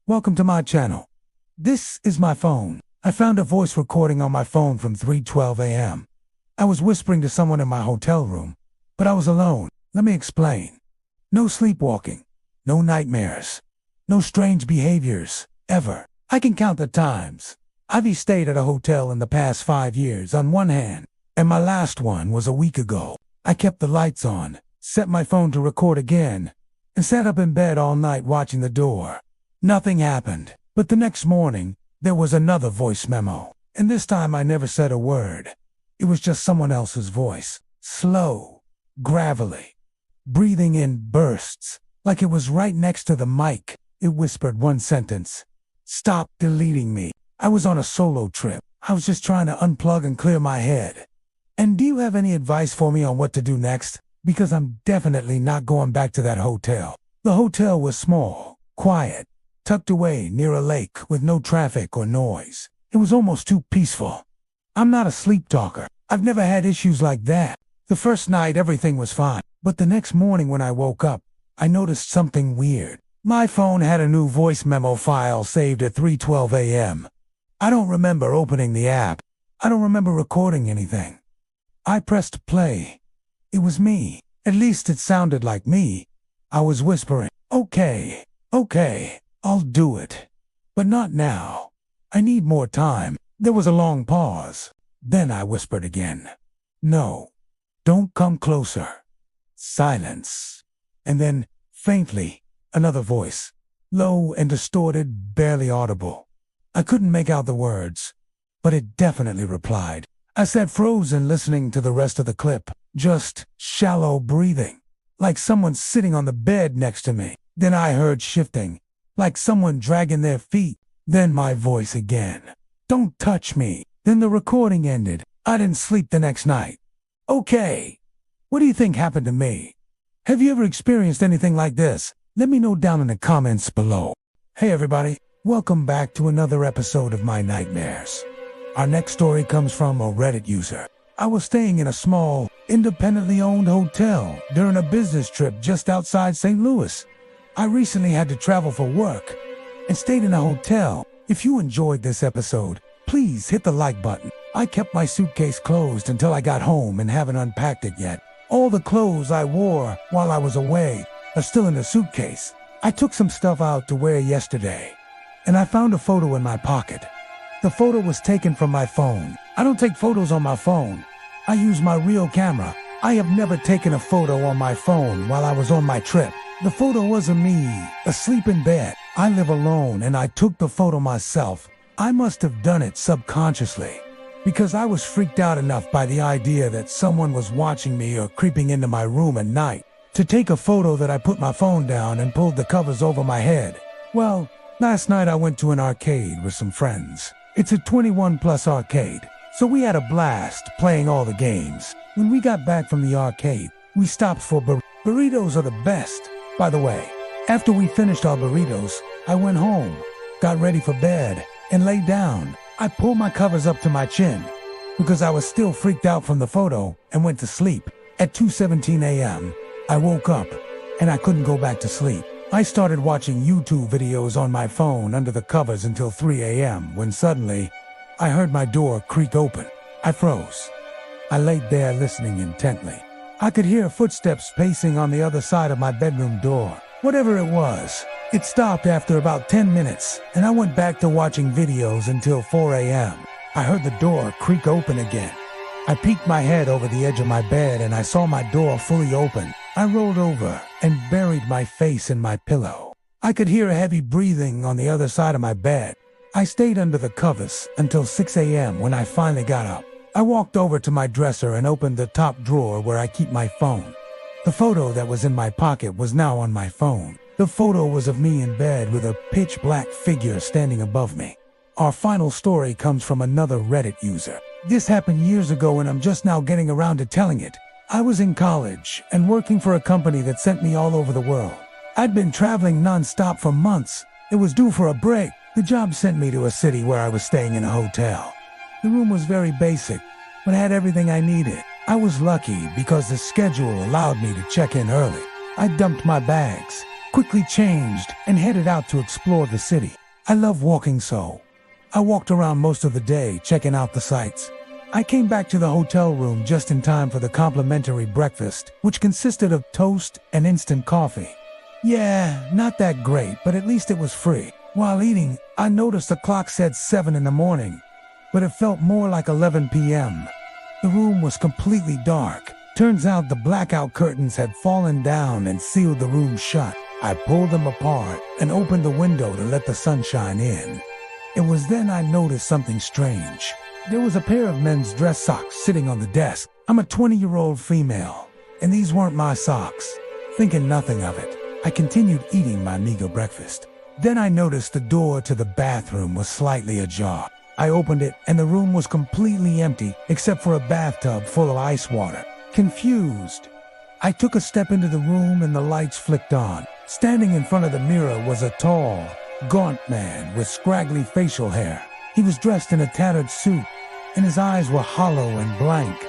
Welcome to my channel. This is my phone. I found a voice recording on my phone from 3:12 a.m. I was whispering to someone in my hotel room, but I was alone. Let me explain. No sleepwalking, no nightmares, no strange behaviors, ever. I can count the times. I've stayed at a hotel in the past 5 years on one hand, and my last one was a week ago. I kept the lights on, set my phone to record again, and sat up in bed all night watching the door. Nothing happened, but the next morning, there was another voice memo, and this time I never said a word. It was just someone else's voice, slow, gravelly, breathing in bursts, like it was right next to the mic. It whispered one sentence: "Stop deleting me. I was on a solo trip. I was just trying to unplug and clear my head. And do you have any advice for me on what to do next? Because I'm definitely not going back to that hotel." The hotel was small, quiet, tucked away near a lake with no traffic or noise. It was almost too peaceful. I'm not a sleep talker. I've never had issues like that. The first night everything was fine, but the next morning when I woke up, I noticed something weird. My phone had a new voice memo file saved at 3:12 a.m. I don't remember opening the app. I don't remember recording anything. I pressed play. It was me. At least it sounded like me. I was whispering, okay, I'll do it. But not now. I need more time." There was a long pause. Then I whispered again, "No, don't come closer." Silence. And then, faintly, another voice, low and distorted, barely audible. I couldn't make out the words, but it definitely replied. I sat frozen listening to the rest of the clip, just shallow breathing, like someone sitting on the bed next to me. Then I heard shifting, like someone dragging their feet. Then my voice again, "Don't touch me." Then the recording ended. I didn't sleep the next night. Okay, what do you think happened to me? Have you ever experienced anything like this? Let me know down in the comments below. Hey everybody, welcome back to another episode of My Nightmares. Our next story comes from a Reddit user. I was staying in a small, independently owned hotel during a business trip just outside St. Louis. I recently had to travel for work and stayed in a hotel. If you enjoyed this episode, please hit the like button. I kept my suitcase closed until I got home and haven't unpacked it yet. All the clothes I wore while I was away are still in the suitcase. I took some stuff out to wear yesterday, and I found a photo in my pocket. The photo was taken from my phone. I don't take photos on my phone. I use my real camera. I have never taken a photo on my phone while I was on my trip. The photo was of me, asleep in bed. I live alone and I took the photo myself. I must have done it subconsciously, because I was freaked out enough by the idea that someone was watching me or creeping into my room at night to take a photo that I put my phone down and pulled the covers over my head. Well, last night I went to an arcade with some friends. It's a 21+ arcade, so we had a blast playing all the games. When we got back from the arcade, we stopped for burritos are the best. By the way, after we finished our burritos, I went home, got ready for bed, and lay down. I pulled my covers up to my chin because I was still freaked out from the photo and went to sleep. At 2:17 a.m., I woke up and I couldn't go back to sleep. I started watching YouTube videos on my phone under the covers until 3 a.m. when suddenly I heard my door creak open. I froze. I laid there listening intently. I could hear footsteps pacing on the other side of my bedroom door. Whatever it was, it stopped after about 10 minutes, and I went back to watching videos until 4 a.m. I heard the door creak open again. I peeked my head over the edge of my bed and I saw my door fully open. I rolled over and buried my face in my pillow. I could hear heavy breathing on the other side of my bed. I stayed under the covers until 6 a.m. when I finally got up. I walked over to my dresser and opened the top drawer where I keep my phone. The photo that was in my pocket was now on my phone. The photo was of me in bed with a pitch black figure standing above me. Our final story comes from another Reddit user. This happened years ago and I'm just now getting around to telling it. I was in college and working for a company that sent me all over the world. I'd been traveling non-stop for months. It was due for a break. The job sent me to a city where I was staying in a hotel. The room was very basic, but had everything I needed. I was lucky because the schedule allowed me to check in early. I dumped my bags, quickly changed and headed out to explore the city. I love walking, so I walked around most of the day checking out the sights. I came back to the hotel room just in time for the complimentary breakfast, which consisted of toast and instant coffee. Yeah, not that great, but at least it was free. While eating, I noticed the clock said 7 in the morning, but it felt more like 11 p.m. The room was completely dark. Turns out the blackout curtains had fallen down and sealed the room shut. I pulled them apart and opened the window to let the sunshine in. It was then I noticed something strange. There was a pair of men's dress socks sitting on the desk. I'm a 20-year-old female, and these weren't my socks. Thinking nothing of it, I continued eating my meager breakfast. Then I noticed the door to the bathroom was slightly ajar. I opened it, and the room was completely empty except for a bathtub full of ice water. Confused, I took a step into the room and the lights flicked on. Standing in front of the mirror was a tall, gaunt man with scraggly facial hair. He was dressed in a tattered suit, and his eyes were hollow and blank.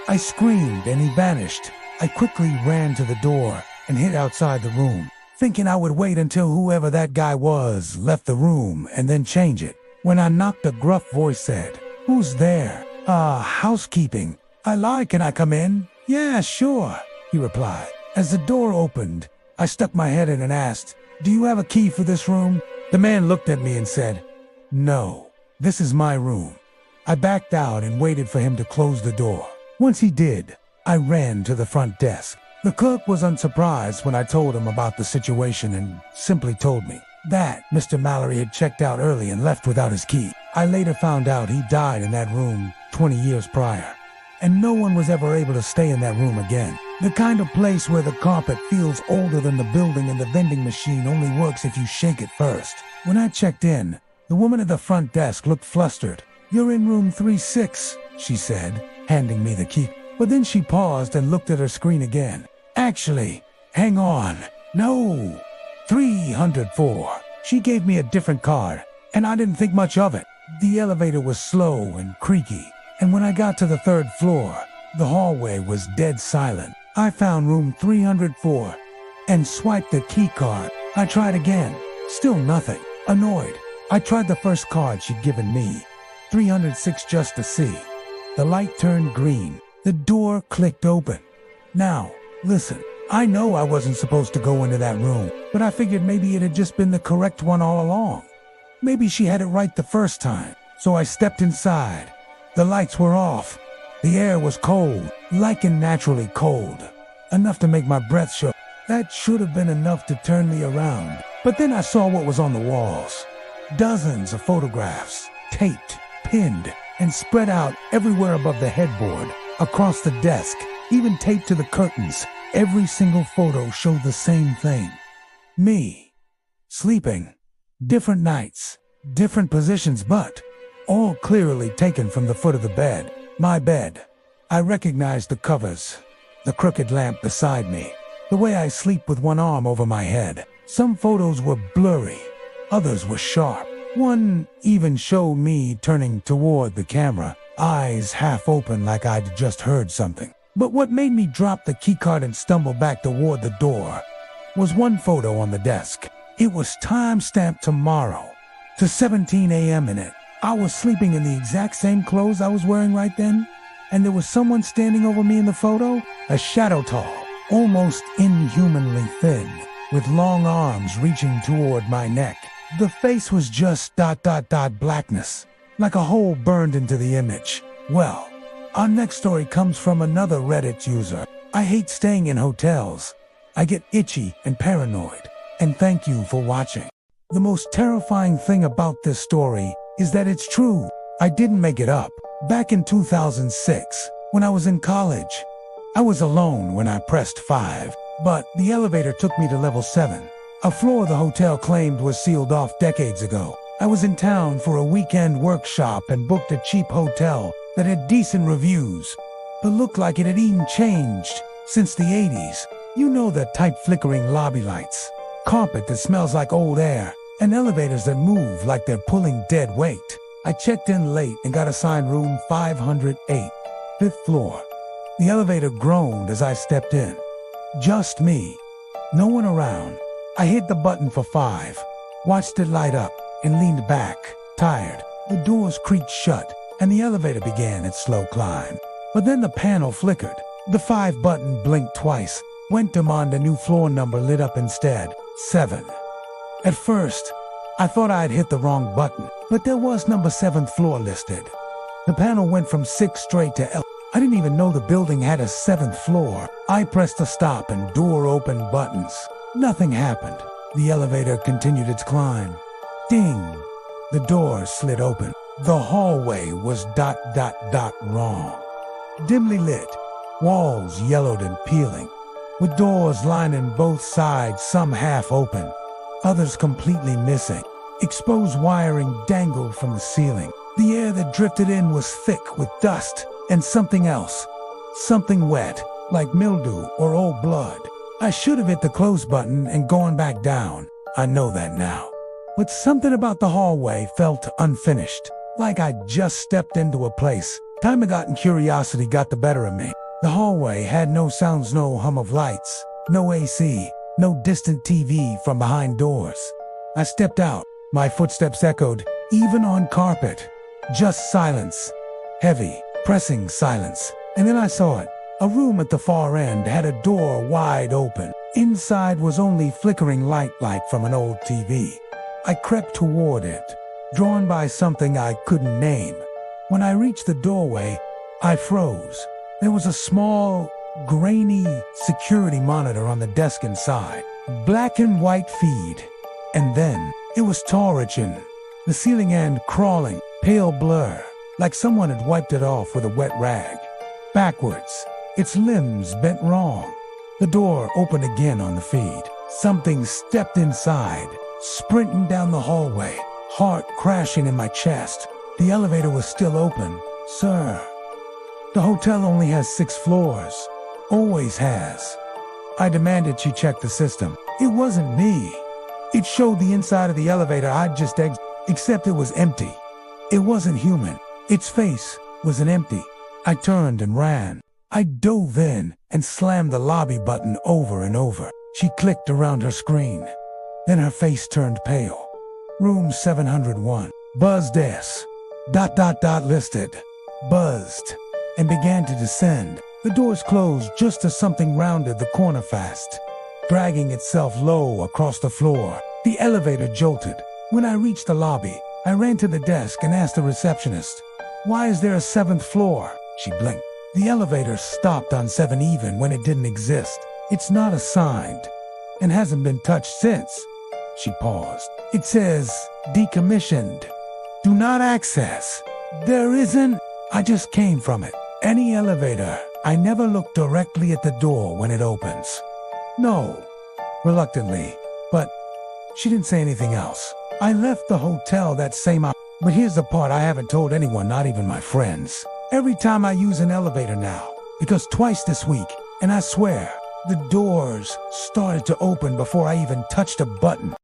I screamed and he vanished. I quickly ran to the door and hid outside the room, thinking I would wait until whoever that guy was left the room and then change it. When I knocked, a gruff voice said, "Who's there?" Housekeeping." "I lied, can I come in?" "Yeah, sure," he replied. As the door opened, I stuck my head in and asked, "Do you have a key for this room?" The man looked at me and said, "No, this is my room." I backed out and waited for him to close the door. Once he did, I ran to the front desk. The clerk was unsurprised when I told him about the situation and simply told me that Mr. Mallory had checked out early and left without his key. I later found out he died in that room 20 years prior, and no one was ever able to stay in that room again. The kind of place where the carpet feels older than the building and the vending machine only works if you shake it first. When I checked in, the woman at the front desk looked flustered. "You're in room 36, she said, handing me the key. But then she paused and looked at her screen again. "Actually, hang on. No, 304. She gave me a different card, and I didn't think much of it. The elevator was slow and creaky, and when I got to the third floor, the hallway was dead silent. I found room 304 and swiped the key card. I tried again. Still nothing. Annoyed, I tried the first card she'd given me, 306, just to see. The light turned green. The door clicked open. Now, listen, I know I wasn't supposed to go into that room, but I figured maybe it had just been the correct one all along. Maybe she had it right the first time. So I stepped inside. The lights were off. The air was cold, like unnaturally cold, enough to make my breath shook. That should have been enough to turn me around. But then I saw what was on the walls. Dozens of photographs, taped, pinned, and spread out everywhere above the headboard, across the desk, even taped to the curtains. Every single photo showed the same thing. Me, sleeping, different nights, different positions, but all clearly taken from the foot of the bed. My bed. I recognized the covers, the crooked lamp beside me, the way I sleep with one arm over my head. Some photos were blurry, others were sharp. One even showed me turning toward the camera, eyes half open like I'd just heard something. But what made me drop the keycard and stumble back toward the door was one photo on the desk. It was time-stamped tomorrow, to 17 a.m. in it. I was sleeping in the exact same clothes I was wearing right then, and there was someone standing over me in the photo, a shadow tall, almost inhumanly thin, with long arms reaching toward my neck. The face was just ... blackness, like a hole burned into the image. Well, our next story comes from another Reddit user. I hate staying in hotels. I get itchy and paranoid. And thank you for watching. The most terrifying thing about this story is that it's true. I didn't make it up. Back in 2006, when I was in college, I was alone when I pressed 5, but the elevator took me to level 7. A floor the hotel claimed was sealed off decades ago. I was in town for a weekend workshop and booked a cheap hotel that had decent reviews, but looked like it had even changed since the 80s. You know, the type flickering lobby lights, carpet that smells like old air, and elevators that move like they're pulling dead weight. I checked in late and got assigned room 508, 5th floor. The elevator groaned as I stepped in. Just me. No one around. I hit the button for 5, watched it light up, and leaned back, tired. The doors creaked shut, and the elevator began its slow climb. But then the panel flickered. The 5 button blinked twice, went to on the new floor number lit up instead, 7. At first, I thought I had hit the wrong button, but there was number 7th floor listed. The panel went from 6 straight to L. I didn't even know the building had a 7th floor. I pressed the stop and door open buttons. Nothing happened. The elevator continued its climb. Ding! The door slid open. The hallway was ... wrong. Dimly lit, walls yellowed and peeling, with doors lining both sides, some half open, others completely missing. Exposed wiring dangled from the ceiling. The air that drifted in was thick with dust and something else. Something wet, like mildew or old blood. I should have hit the close button and gone back down. I know that now. But something about the hallway felt unfinished, like I'd just stepped into a place. Time and curiosity got the better of me. The hallway had no sounds, no hum of lights, no AC, no distant TV from behind doors. I stepped out. My footsteps echoed, even on carpet. Just silence. Heavy, pressing silence. And then I saw it. A room at the far end had a door wide open. Inside was only flickering light like from an old TV. I crept toward it, drawn by something I couldn't name. When I reached the doorway, I froze. There was a small, grainy security monitor on the desk inside. Black and white feed. And then it was Torrigen. The ceiling end crawling, pale blur, like someone had wiped it off with a wet rag. Backwards, its limbs bent wrong. The door opened again on the feed. Something stepped inside, sprinting down the hallway, heart crashing in my chest. The elevator was still open. Sir, the hotel only has 6 floors. Always has. I demanded she check the system. It wasn't me. It showed the inside of the elevator I'd just exited, except it was empty. It wasn't human. Its face was empty. I turned and ran. I dove in and slammed the lobby button over and over. She clicked around her screen. Then her face turned pale. Room 701. Buzzed S. ... listed. Buzzed. And began to descend. The doors closed just as something rounded the corner fast, dragging itself low across the floor. The elevator jolted. When I reached the lobby, I ran to the desk and asked the receptionist, "Why is there a 7th floor?" She blinked. The elevator stopped on 7 even when it didn't exist. It's not assigned and hasn't been touched since. She paused. It says, decommissioned. Do not access. There isn't. I just came from it. Any elevator. I never look directly at the door when it opens. No. Reluctantly. But she didn't say anything else. I left the hotel that same hour. But here's the part I haven't told anyone, not even my friends. Every time I use an elevator now, because twice this week, and I swear, the doors started to open before I even touched a button.